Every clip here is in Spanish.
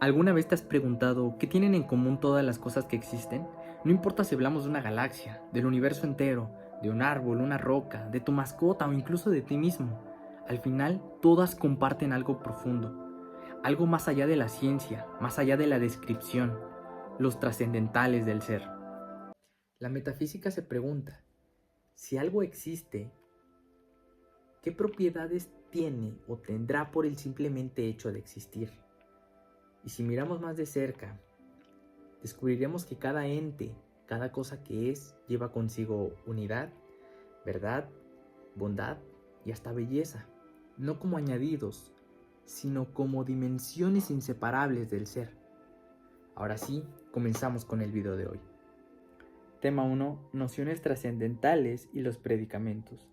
¿Alguna vez te has preguntado qué tienen en común todas las cosas que existen? No importa si hablamos de una galaxia, del universo entero, de un árbol, una roca, de tu mascota o incluso de ti mismo. Al final, todas comparten algo profundo, algo más allá de la ciencia, más allá de la descripción, los trascendentales del ser. La metafísica se pregunta, si algo existe, ¿qué propiedades tiene o tendrá por el simplemente hecho de existir? Y si miramos más de cerca, descubriremos que cada ente, cada cosa que es, lleva consigo unidad, verdad, bondad y hasta belleza, no como añadidos, sino como dimensiones inseparables del ser. Ahora sí, comenzamos con el video de hoy. Tema 1. Nociones trascendentales y los predicamentos.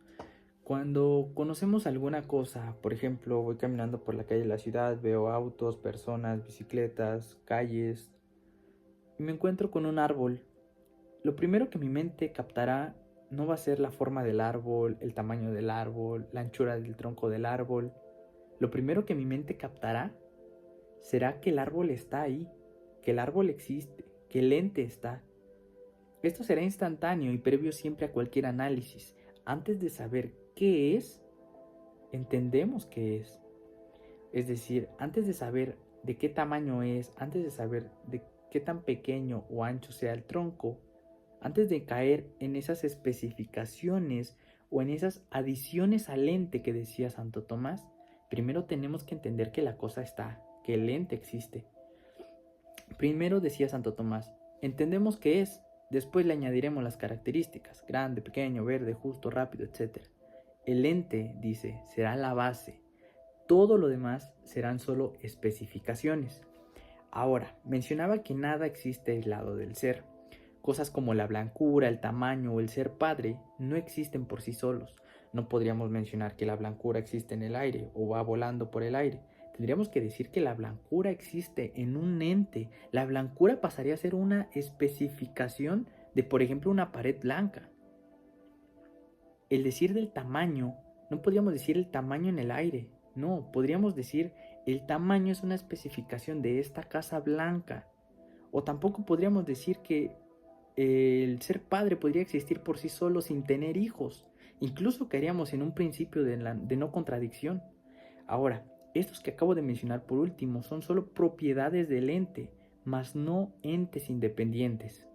Cuando conocemos alguna cosa, por ejemplo, voy caminando por la calle de la ciudad, veo autos, personas, bicicletas, calles, y me encuentro con un árbol. Lo primero que mi mente captará no va a ser la forma del árbol, el tamaño del árbol, la anchura del tronco del árbol. Lo primero que mi mente captará será que el árbol está ahí, que el árbol existe, que el ente está. Esto será instantáneo y previo siempre a cualquier análisis. Antes de saber qué es, entendemos qué es. Es decir, antes de saber de qué tamaño es, antes de saber de qué tan pequeño o ancho sea el tronco, antes de caer en esas especificaciones o en esas adiciones al ente que decía Santo Tomás, primero tenemos que entender que la cosa está, que el ente existe. Primero decía Santo Tomás, entendemos qué es, después le añadiremos las características, grande, pequeño, verde, justo, rápido, etc. El ente, dice, será la base. Todo lo demás serán solo especificaciones. Ahora, mencionaba que nada existe aislado del ser. Cosas como la blancura, el tamaño o el ser padre no existen por sí solos. No podríamos mencionar que la blancura existe en el aire o va volando por el aire. Tendríamos que decir que la blancura existe en un ente. La blancura pasaría a ser una especificación de, por ejemplo, una pared blanca. El decir del tamaño, no podríamos decir el tamaño en el aire. No, podríamos decir el tamaño es una especificación de esta casa blanca. O tampoco podríamos decir que el ser padre podría existir por sí solo sin tener hijos. Incluso caeríamos en un principio de no contradicción. Ahora, estos que acabo de mencionar por último son solo propiedades del ente, mas no entes independientes.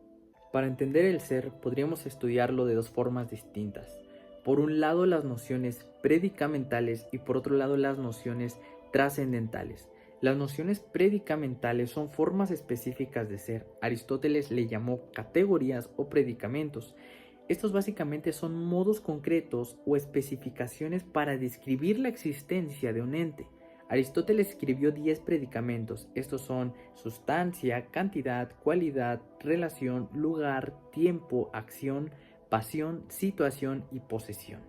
Para entender el ser, podríamos estudiarlo de dos formas distintas. Por un lado, las nociones predicamentales y por otro lado, las nociones trascendentales. Las nociones predicamentales son formas específicas de ser. Aristóteles le llamó categorías o predicamentos. Estos básicamente son modos concretos o especificaciones para describir la existencia de un ente. Aristóteles escribió 10 predicamentos. Estos son sustancia, cantidad, cualidad, relación, lugar, tiempo, acción, pasión, situación y posesión.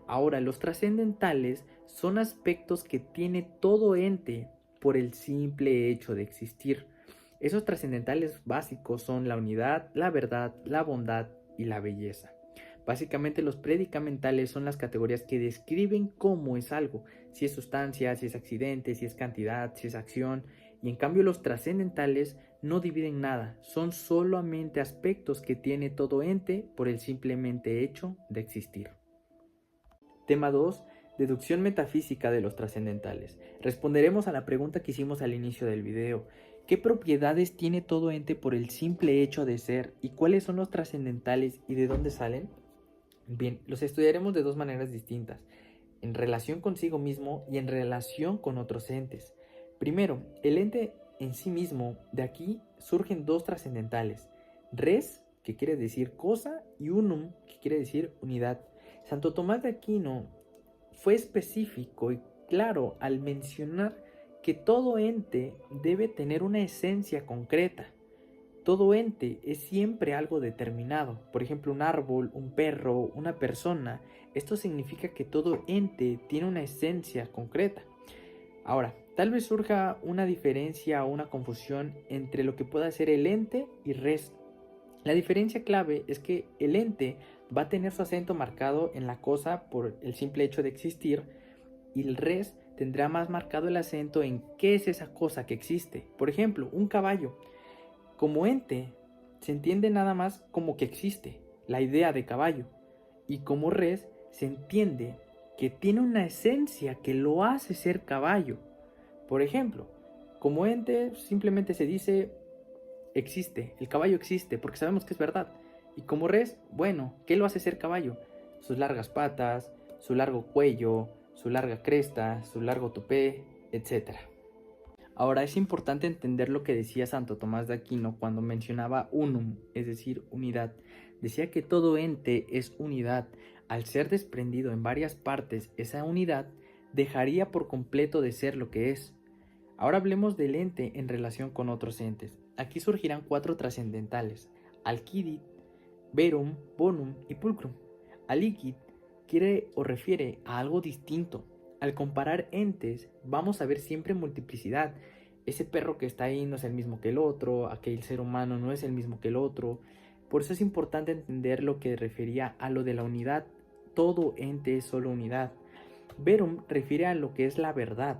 Ahora, los trascendentales son aspectos que tiene todo ente por el simple hecho de existir. Esos trascendentales básicos son la unidad, la verdad, la bondad y la belleza. Básicamente los predicamentales son las categorías que describen cómo es algo, si es sustancia, si es accidente, si es cantidad, si es acción, y en cambio los trascendentales no dividen nada, son solamente aspectos que tiene todo ente por el simplemente hecho de existir. Tema 2. Deducción metafísica de los trascendentales. Responderemos a la pregunta que hicimos al inicio del video. ¿Qué propiedades tiene todo ente por el simple hecho de ser? ¿Y cuáles son los trascendentales y de dónde salen? Bien, los estudiaremos de dos maneras distintas, en relación consigo mismo y en relación con otros entes. Primero, el ente en sí mismo, de aquí surgen dos trascendentales, res, que quiere decir cosa, y unum, que quiere decir unidad. Santo Tomás de Aquino fue específico y claro al mencionar que todo ente debe tener una esencia concreta. Todo ente es siempre algo determinado. Por ejemplo, un árbol, un perro, una persona. Esto significa que todo ente tiene una esencia concreta. Ahora, tal vez surja una diferencia o una confusión entre lo que pueda ser el ente y res. La diferencia clave es que el ente va a tener su acento marcado en la cosa por el simple hecho de existir y el res tendrá más marcado el acento en qué es esa cosa que existe. Por ejemplo, un caballo. Como ente, se entiende nada más como que existe, la idea de caballo. Y como res, se entiende que tiene una esencia que lo hace ser caballo. Por ejemplo, como ente simplemente se dice existe, el caballo existe porque sabemos que es verdad. Y como res, bueno, ¿qué lo hace ser caballo? Sus largas patas, su largo cuello, su larga cresta, su largo tupé, etc. Ahora es importante entender lo que decía Santo Tomás de Aquino cuando mencionaba unum, es decir, unidad. Decía que todo ente es unidad. Al ser desprendido en varias partes, esa unidad dejaría por completo de ser lo que es. Ahora hablemos del ente en relación con otros entes. Aquí surgirán 4 trascendentales: Alquidit, Verum, Bonum y Pulcrum. Aliquid quiere o refiere a algo distinto. Al comparar entes, vamos a ver siempre multiplicidad. Ese perro que está ahí no es el mismo que el otro, aquel ser humano no es el mismo que el otro. Por eso es importante entender lo que refería a lo de la unidad. Todo ente es solo unidad. Verum refiere a lo que es la verdad.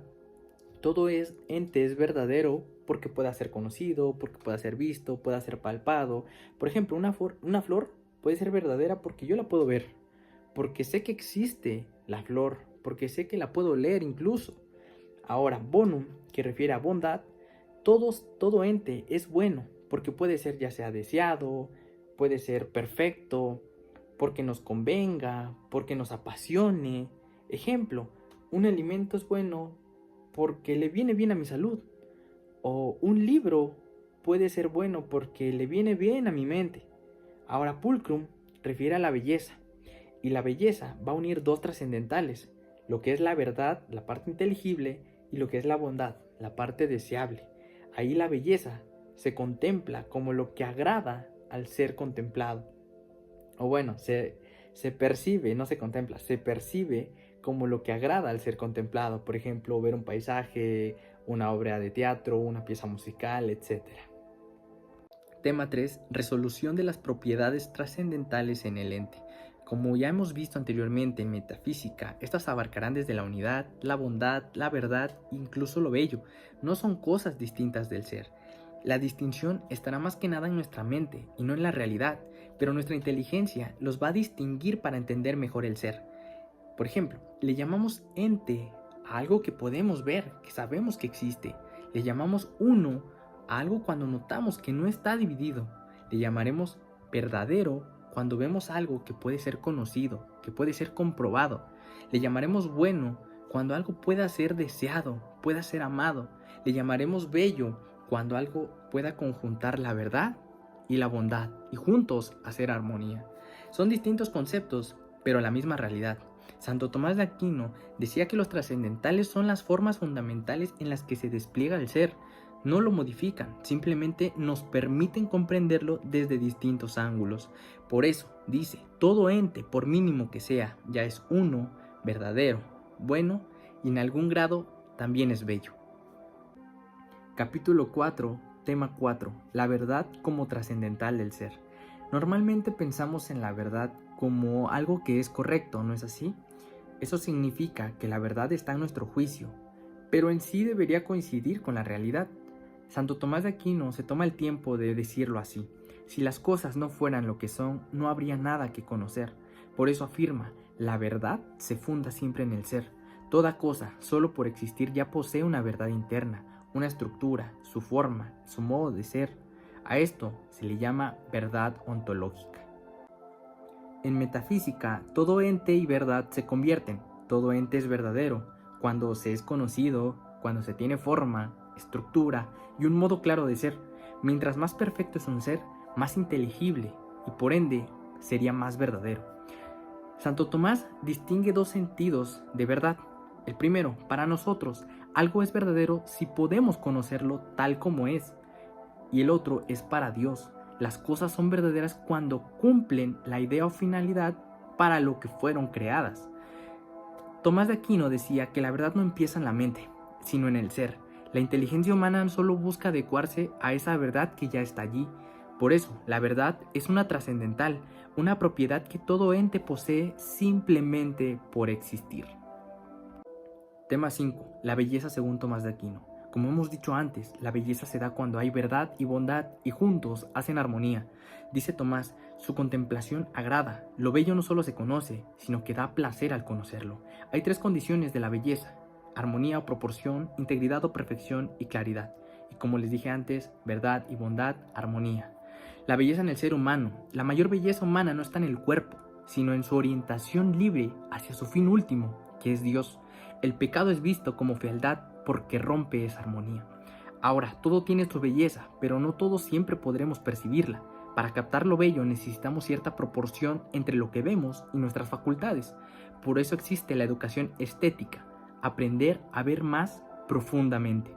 Todo ente es verdadero porque pueda ser conocido, porque pueda ser visto, pueda ser palpado. Por ejemplo, una flor puede ser verdadera porque yo la puedo ver, porque sé que existe la flor, porque sé que la puedo leer incluso. Ahora, bonum, que refiere a bondad, todo ente es bueno, porque puede ser ya sea deseado, puede ser perfecto, porque nos convenga, porque nos apasione. Ejemplo, un alimento es bueno porque le viene bien a mi salud. O un libro puede ser bueno porque le viene bien a mi mente. Ahora, pulcrum refiere a la belleza. Y la belleza va a unir 2 trascendentales: lo que es la verdad, la parte inteligible, y lo que es la bondad, la parte deseable. Ahí la belleza se contempla como lo que agrada al ser contemplado. O bueno, se percibe, no se contempla, se percibe como lo que agrada al ser contemplado. Por ejemplo, ver un paisaje, una obra de teatro, una pieza musical, etc. Tema 3. Resolución de las propiedades trascendentales en el ente. Como ya hemos visto anteriormente en metafísica, estas abarcarán desde la unidad, la bondad, la verdad, incluso lo bello. No son cosas distintas del ser. La distinción estará más que nada en nuestra mente y no en la realidad, pero nuestra inteligencia los va a distinguir para entender mejor el ser. Por ejemplo, le llamamos ente a algo que podemos ver, que sabemos que existe. Le llamamos uno a algo cuando notamos que no está dividido. Le llamaremos verdadero cuando vemos algo que puede ser conocido, que puede ser comprobado. Le llamaremos bueno cuando algo pueda ser deseado, pueda ser amado. Le llamaremos bello cuando algo pueda conjuntar la verdad y la bondad y juntos hacer armonía. Son distintos conceptos, pero la misma realidad. Santo Tomás de Aquino decía que los trascendentales son las formas fundamentales en las que se despliega el ser. No lo modifican, simplemente nos permiten comprenderlo desde distintos ángulos. Por eso, dice, todo ente, por mínimo que sea, ya es uno, verdadero, bueno y en algún grado también es bello. Capítulo 4, tema 4. La verdad como trascendental del ser. Normalmente pensamos en la verdad como algo que es correcto, ¿no es así? Eso significa que la verdad está en nuestro juicio, pero en sí debería coincidir con la realidad. Santo Tomás de Aquino se toma el tiempo de decirlo así. Si las cosas no fueran lo que son, no habría nada que conocer. Por eso afirma, la verdad se funda siempre en el ser. Toda cosa, solo por existir, ya posee una verdad interna, una estructura, su forma, su modo de ser. A esto se le llama verdad ontológica. En metafísica, todo ente y verdad se convierten. Todo ente es verdadero cuando se es conocido, cuando se tiene forma, estructura y un modo claro de ser. Mientras más perfecto es un ser, más inteligible y por ende sería más verdadero. Santo Tomás distingue 2 sentidos de verdad. El primero, para nosotros, algo es verdadero si podemos conocerlo tal como es. Y el otro es para Dios. Las cosas son verdaderas cuando cumplen la idea o finalidad para lo que fueron creadas. Tomás de Aquino decía que la verdad no empieza en la mente, sino en el ser. La inteligencia humana no solo busca adecuarse a esa verdad que ya está allí. Por eso, la verdad es una trascendental, una propiedad que todo ente posee simplemente por existir. Tema 5. La belleza según Tomás de Aquino. Como hemos dicho antes, la belleza se da cuando hay verdad y bondad y juntos hacen armonía. Dice Tomás, su contemplación agrada. Lo bello no solo se conoce, sino que da placer al conocerlo. Hay 3 condiciones de la belleza: armonía o proporción, integridad o perfección y claridad. Y como les dije antes, verdad y bondad, armonía. La belleza en el ser humano. La mayor belleza humana no está en el cuerpo, sino en su orientación libre hacia su fin último, que es Dios. El pecado es visto como fealdad porque rompe esa armonía. Ahora, todo tiene su belleza, pero no todos siempre podremos percibirla. Para captar lo bello necesitamos cierta proporción entre lo que vemos y nuestras facultades. Por eso existe la educación estética, aprender a ver más profundamente.